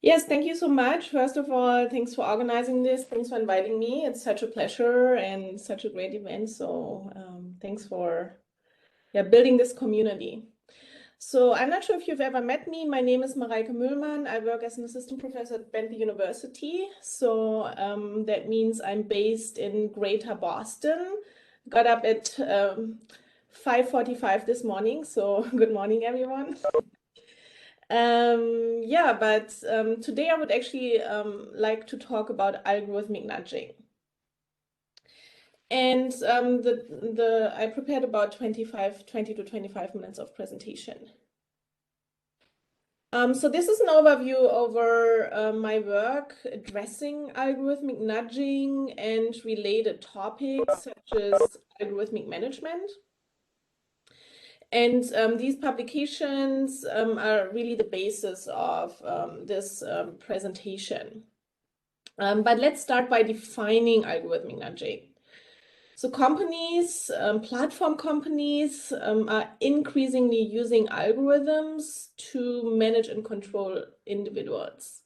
Yes, thank you so much. First of all, thanks for organizing this. Thanks for inviting me. It's such a pleasure and such a great event. So thanks for building this community. So I'm not sure if you've ever met me. My name is Mareike Möhlmann. I work as an assistant professor at Bentley University. So that means I'm based in Greater Boston. Got up at 5:45 this morning. So good morning, everyone. But today I would actually like to talk about algorithmic nudging. And I prepared about 20 to 25 minutes of presentation. So this is an overview over my work addressing algorithmic nudging and related topics such as algorithmic management. And these publications are really the basis of this presentation. But let's start by defining algorithmic nudging. So companies, platform companies are increasingly using algorithms to manage and control individuals.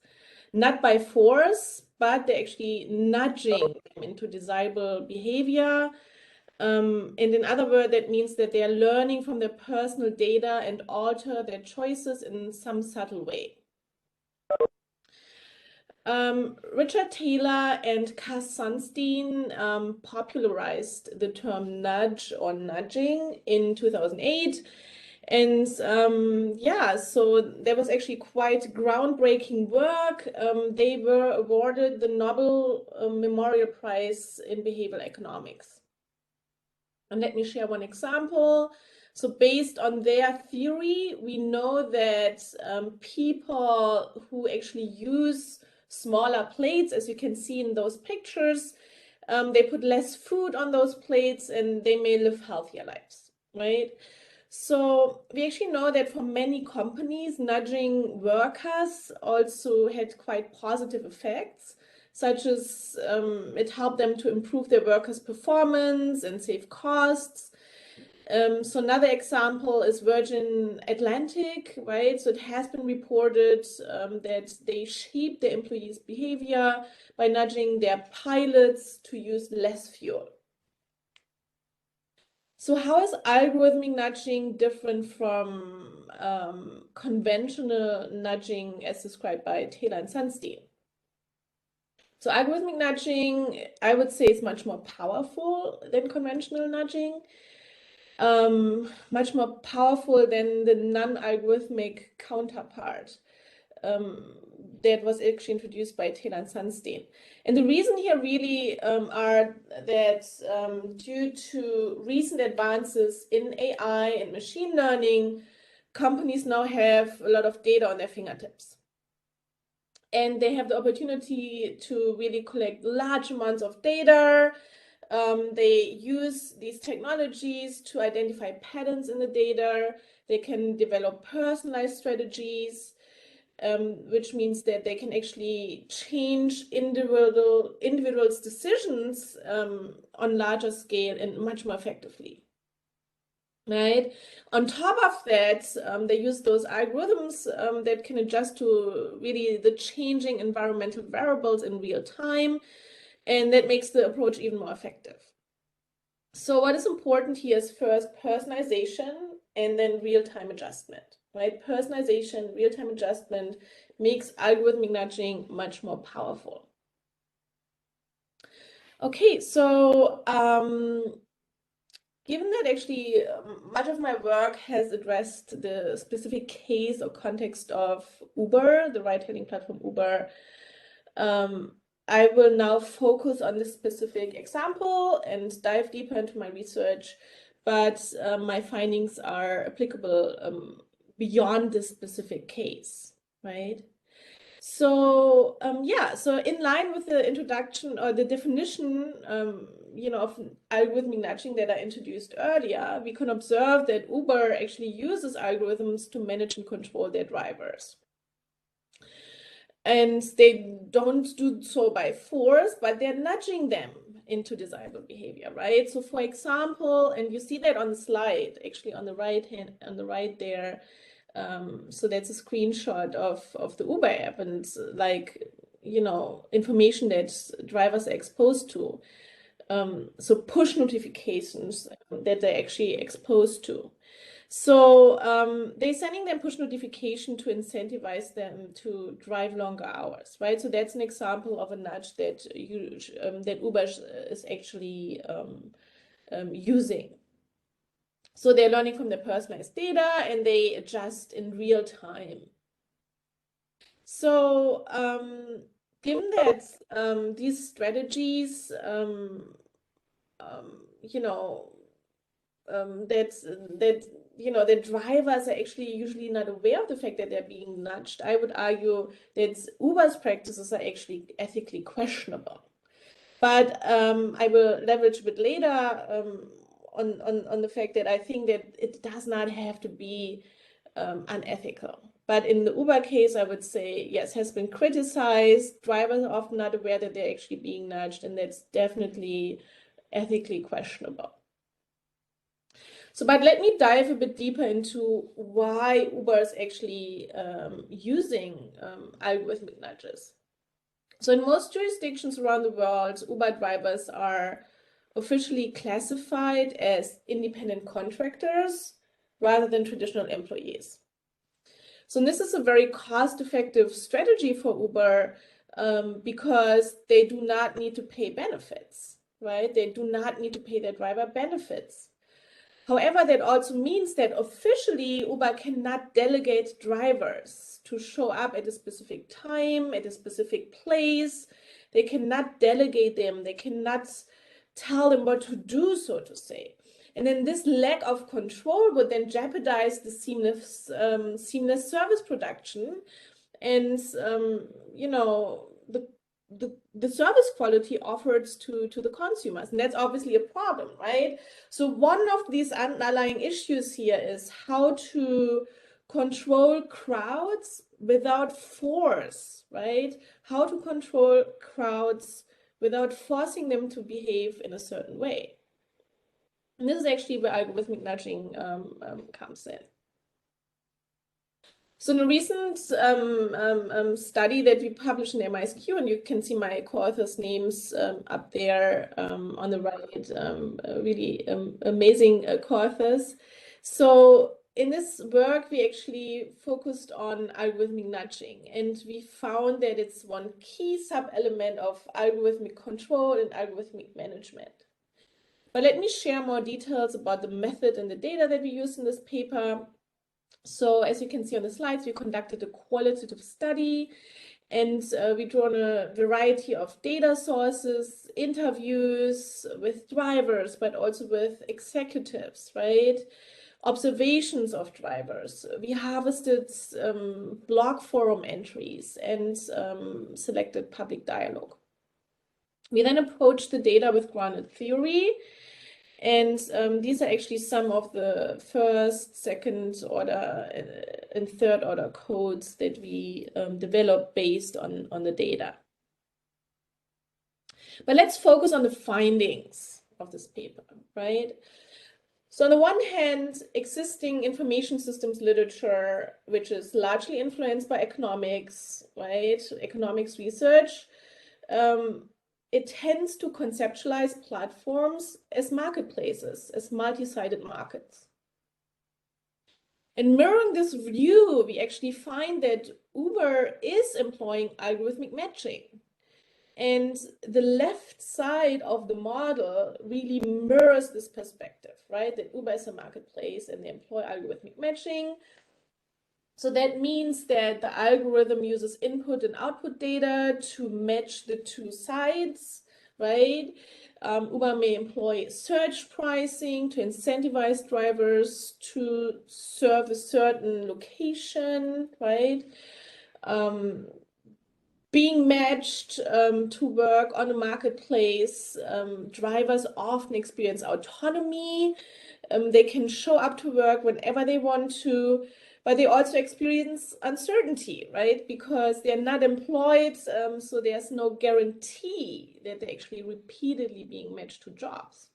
Not by force, but they're actually nudging them into desirable behavior. And in other words, that means that they are learning from their personal data and alter their choices in some subtle way. Richard Taylor and Cass Sunstein popularized the term nudge or nudging in 2008. And so there was actually quite groundbreaking work. They were awarded the Nobel Memorial Prize in Behavioral Economics. And let me share one example. So based on their theory, we know that people who actually use smaller plates, as you can see in those pictures, they put less food on those plates and they may live healthier lives, right? So we actually know that for many companies, nudging workers also had quite positive effects, such as it helped them to improve their workers' performance and save costs. So another example is Virgin Atlantic, right? So it has been reported that they shape their employees' behavior by nudging their pilots to use less fuel. So how is algorithmic nudging different from conventional nudging as described by Taylor and Sunstein? So algorithmic nudging, I would say, is much more powerful than conventional nudging. Much more powerful than the non-algorithmic counterpart that was actually introduced by Taylor and Sunstein. And the reason here really are that due to recent advances in AI and machine learning, companies now have a lot of data on their fingertips. And they have the opportunity to really collect large amounts of data. They use these technologies to identify patterns in the data. They can develop personalized strategies, which means that they can actually change individuals' decisions on larger scale and much more effectively. Right. On top of that, they use those algorithms that can adjust to really the changing environmental variables in real time. And that makes the approach even more effective. So what is important here is first personalization and then real-time adjustment, right? Personalization, real-time adjustment makes algorithmic nudging much more powerful. Okay, so given that actually much of my work has addressed the specific case or context of Uber, the ride-hailing platform Uber, I will now focus on this specific example and dive deeper into my research, but my findings are applicable beyond this specific case, right? So so in line with the introduction or the definition, of algorithmic nudging that I introduced earlier, we can observe that Uber actually uses algorithms to manage and control their drivers. And they don't do so by force, but they're nudging them into desirable behavior, right? So for example, and you see that on the slide, actually on the right there, So that's a screenshot of the Uber app, and like, you know, information that drivers are exposed to. So push notifications that they're actually exposed to. So they're sending them push notification to incentivize them to drive longer hours, right? So that's an example of a nudge that that Uber is actually using. So they're learning from their personalized data and they adjust in real time. So given that these strategies, you know, that you know, the drivers are actually usually not aware of the fact that they're being nudged, I would argue that Uber's practices are actually ethically questionable. But I will leverage a bit later on the fact that I think that it does not have to be unethical. But in the Uber case, I would say, yes, has been criticized. Drivers are often not aware that they're actually being nudged, and that's definitely ethically questionable. So, but let me dive a bit deeper into why Uber is actually using algorithmic nudges. So in most jurisdictions around the world, Uber drivers are officially classified as independent contractors rather than traditional employees. So this is a very cost-effective strategy for Uber because they do not need to pay benefits, right? They do not need to pay their driver benefits. However, that also means that officially Uber cannot delegate drivers to show up at a specific time, at a specific place. They cannot delegate them. They cannot tell them what to do, so to say. And then this lack of control would then jeopardize the seamless service production and, you know, the service quality offered to the consumers. And that's obviously a problem, right? So one of these underlying issues here is how to control crowds without force, right? How to control crowds without forcing them to behave in a certain way. And this is actually where algorithmic nudging comes in. So in a recent study that we published in MISQ, and you can see my co-authors' names up there on the right, really amazing co-authors. So in this work, we actually focused on algorithmic nudging, and we found that it's one key sub-element of algorithmic control and algorithmic management. But let me share more details about the method and the data that we used in this paper. So as you can see on the slides, we conducted a qualitative study and we drawn a variety of data sources, interviews with drivers, but also with executives, right? Observations of drivers. We harvested blog forum entries and selected public dialogue. We then approached the data with grounded theory. And these are actually some of the first, second order, and third order codes that we developed based on the data. But let's focus on the findings of this paper, right? So on the one hand, existing information systems literature, which is largely influenced by economics, right? Economics research, it tends to conceptualize platforms as marketplaces, as multi-sided markets. And mirroring this view, we actually find that Uber is employing algorithmic matching. And the left side of the model really mirrors this perspective, right? That Uber is a marketplace and they employ algorithmic matching. So that means that the algorithm uses input and output data to match the two sides, right? Uber may employ search pricing to incentivize drivers to serve a certain location, right? Being matched to work on a marketplace, drivers often experience autonomy. They can show up to work whenever they want to, but they also experience uncertainty, right? Because they're not employed, so there's no guarantee that they're actually repeatedly being matched to jobs.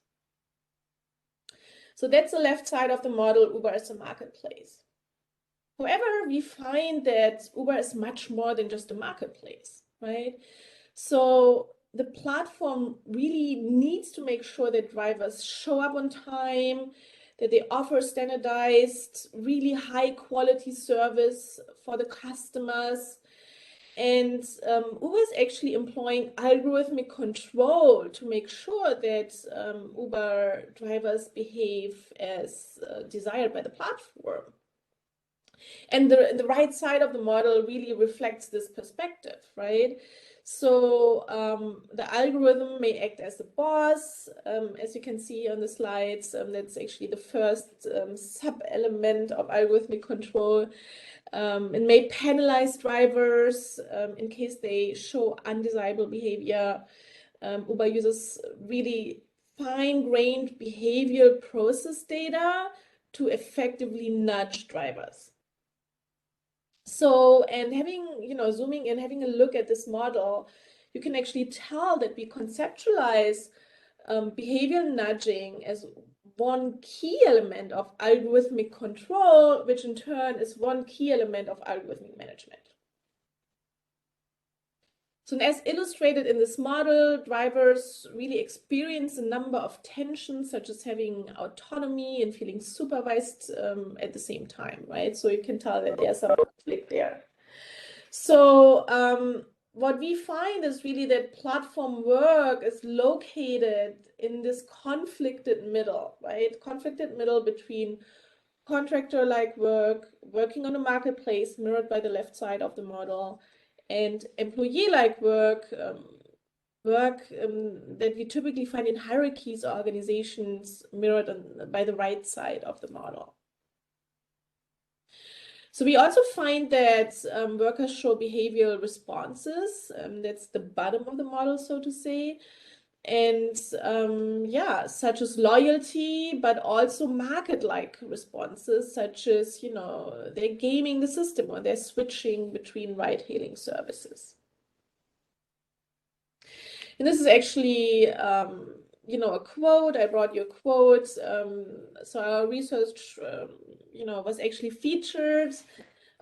So that's the left side of the model, Uber as a marketplace. However, we find that Uber is much more than just a marketplace, right? So the platform really needs to make sure that drivers show up on time, that they offer standardized, really high quality service for the customers. And Uber is actually employing algorithmic control to make sure that Uber drivers behave as desired by the platform. And the right side of the model really reflects this perspective, right? So the algorithm may act as the boss, as you can see on the slides. That's actually the first sub-element of algorithmic control. It may penalize drivers in case they show undesirable behavior. Uber uses really fine-grained behavioral process data to effectively nudge drivers. So, and having, zooming in, having a look at this model, you can actually tell that we conceptualize behavioral nudging as one key element of algorithmic control, which in turn is one key element of algorithmic management. So as illustrated in this model, drivers really experience a number of tensions, such as having autonomy and feeling supervised at the same time, right? So you can tell that there's some conflict there. So what we find is really that platform work is located in this conflicted middle, right? Conflicted middle between contractor-like work, working on a marketplace mirrored by the left side of the model, and employee-like work, that we typically find in hierarchies or organizations mirrored by the right side of the model. So we also find that workers show behavioral responses. That's the bottom of the model, so to say. And yeah, such as loyalty, but also market-like responses, such as, they're gaming the system or they're switching between ride-hailing services. And this is actually, a quote. I brought you a quote. So our research, was actually featured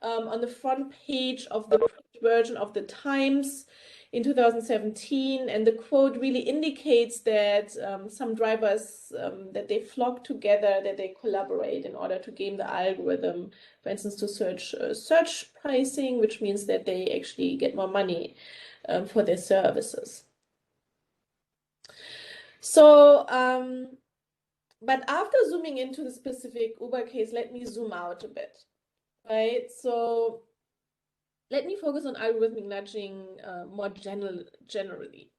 on the front page of the version of the Times in 2017, and the quote really indicates that some drivers, that they flock together, that they collaborate in order to game the algorithm, for instance, to search pricing, which means that they actually get more money for their services. So, but after zooming into the specific Uber case, let me zoom out a bit, right? So let me focus on algorithmic nudging more generally.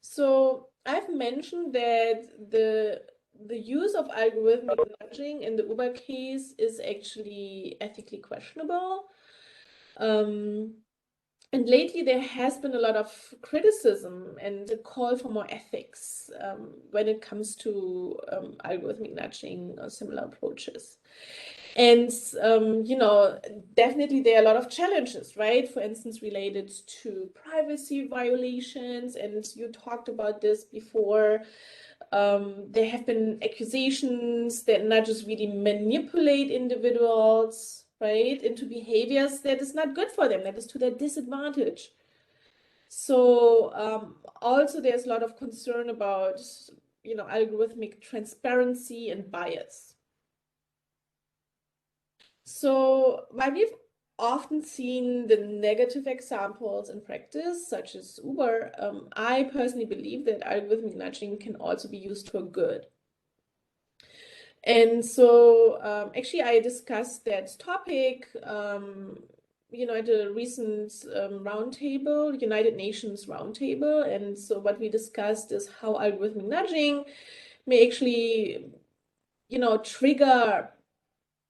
So I've mentioned that the use of algorithmic nudging in the Uber case is actually ethically questionable. And lately there has been a lot of criticism and a call for more ethics when it comes to algorithmic nudging or similar approaches. And, definitely there are a lot of challenges, right? For instance, related to privacy violations. And you talked about this before. There have been accusations that nudges really manipulate individuals, right, into behaviors that is not good for them, that is to their disadvantage. So also there's a lot of concern about, algorithmic transparency and bias. So while we've often seen the negative examples in practice, such as Uber, I personally believe that algorithmic nudging can also be used for good. And so actually I discussed that topic, at a recent roundtable, United Nations roundtable. And so what we discussed is how algorithmic nudging may actually, trigger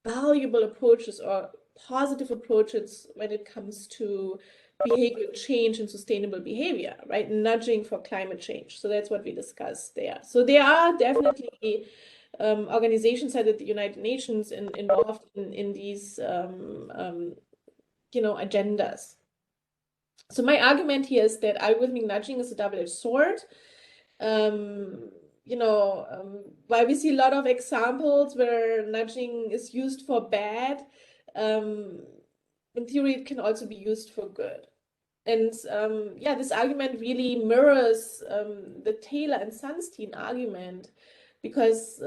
valuable approaches or positive approaches when it comes to behavioral change and sustainable behavior, right? Nudging for climate change. So that's what we discussed there. So there are definitely organizations at the United Nations involved in these, agendas. So my argument here is that algorithmic nudging is a double-edged sword. While we see a lot of examples where nudging is used for bad, in theory, it can also be used for good. And yeah, this argument really mirrors the Taylor and Sunstein argument, because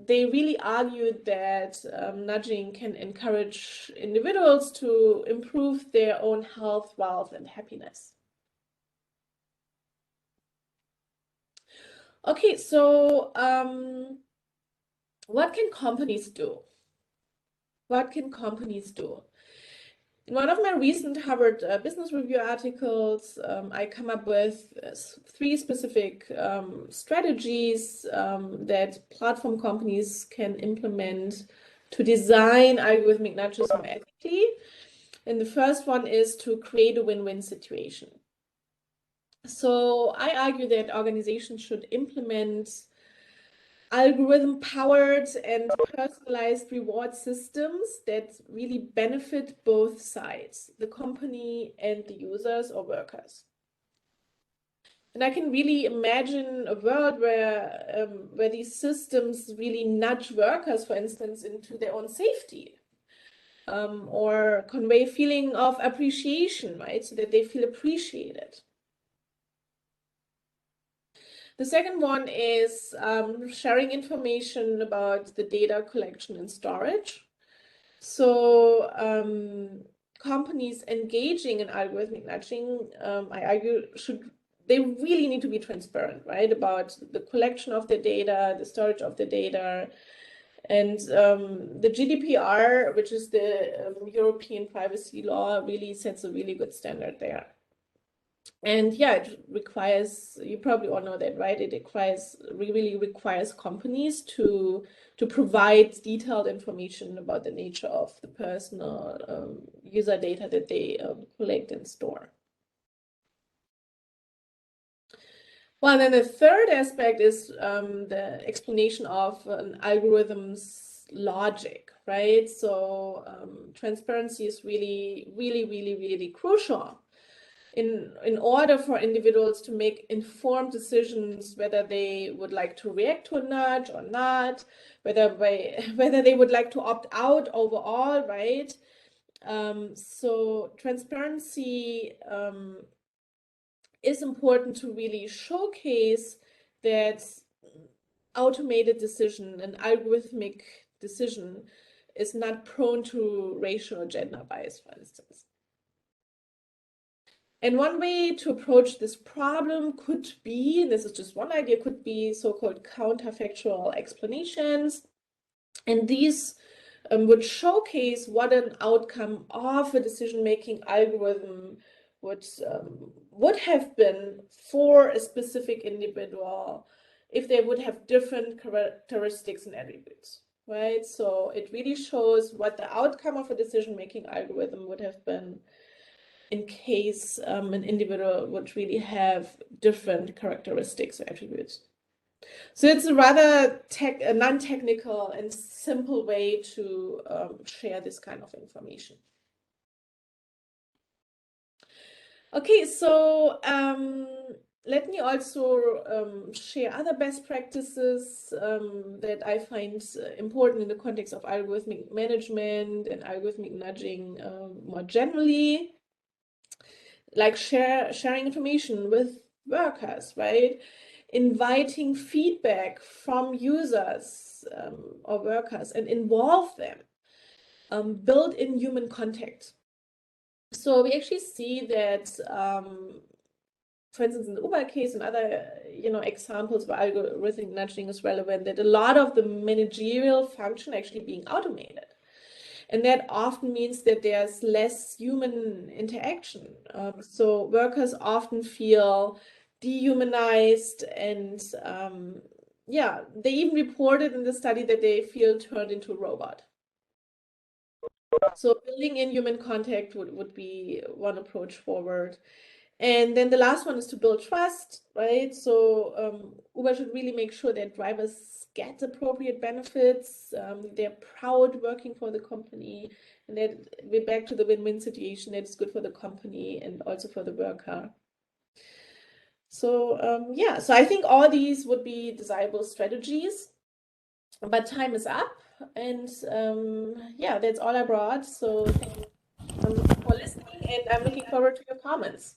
they really argued that nudging can encourage individuals to improve their own health, wealth, and happiness. Okay, so what can companies do? What can companies do? In one of my recent Harvard Business Review articles, I come up with 3 specific strategies that platform companies can implement to design algorithmic nudges more ethically. And the first one is to create a win-win situation. So I argue that organizations should implement algorithm-powered and personalized reward systems that really benefit both sides, the company and the users or workers. And I can really imagine a world where these systems really nudge workers, for instance, into their own safety, or convey a feeling of appreciation, right? So that they feel appreciated. The second one is sharing information about the data collection and storage. So companies engaging in algorithmic nudging, I argue, they really need to be transparent, right, about the collection of the data, the storage of the data. And the GDPR, which is the European privacy law, really sets a really good standard there. And yeah, it requires, you probably all know that, right? It really requires companies to provide detailed information about the nature of the personal user data that they collect and store. Well, and then the third aspect is the explanation of an algorithm's logic, right? So transparency is really crucial in order for individuals to make informed decisions whether they would like to react to a nudge or not, whether they would like to opt out overall, right? So transparency is important to really showcase that automated decision, an algorithmic decision, is not prone to racial or gender bias, for instance. And one way to approach this problem could be, and this is just one idea, could be so-called counterfactual explanations. And these would showcase what an outcome of a decision-making algorithm would have been for a specific individual if they would have different characteristics and attributes, right? So it really shows what the outcome of a decision-making algorithm would have been in case an individual would really have different characteristics or attributes. So it's a rather non-technical and simple way to share this kind of information. Okay, so let me also share other best practices that I find important in the context of algorithmic management and algorithmic nudging more generally. Like sharing information with workers, right? Inviting feedback from users or workers and involve them. Build in human contact. So we actually see that, for instance, in the Uber case and other examples where algorithmic nudging is relevant, that a lot of the managerial function actually being automated. And that often means that there's less human interaction. So workers often feel dehumanized, and yeah, they even reported in the study that they feel turned into a robot. So building in human contact would be one approach forward. And then the last one is to build trust, right? So Uber should really make sure that drivers get appropriate benefits, they're proud working for the company, and that we're back to the win-win situation that is good for the company and also for the worker. So yeah, so I think all these would be desirable strategies. But time is up, and yeah, that's all I brought. So thank you for listening, and I'm looking forward to your comments.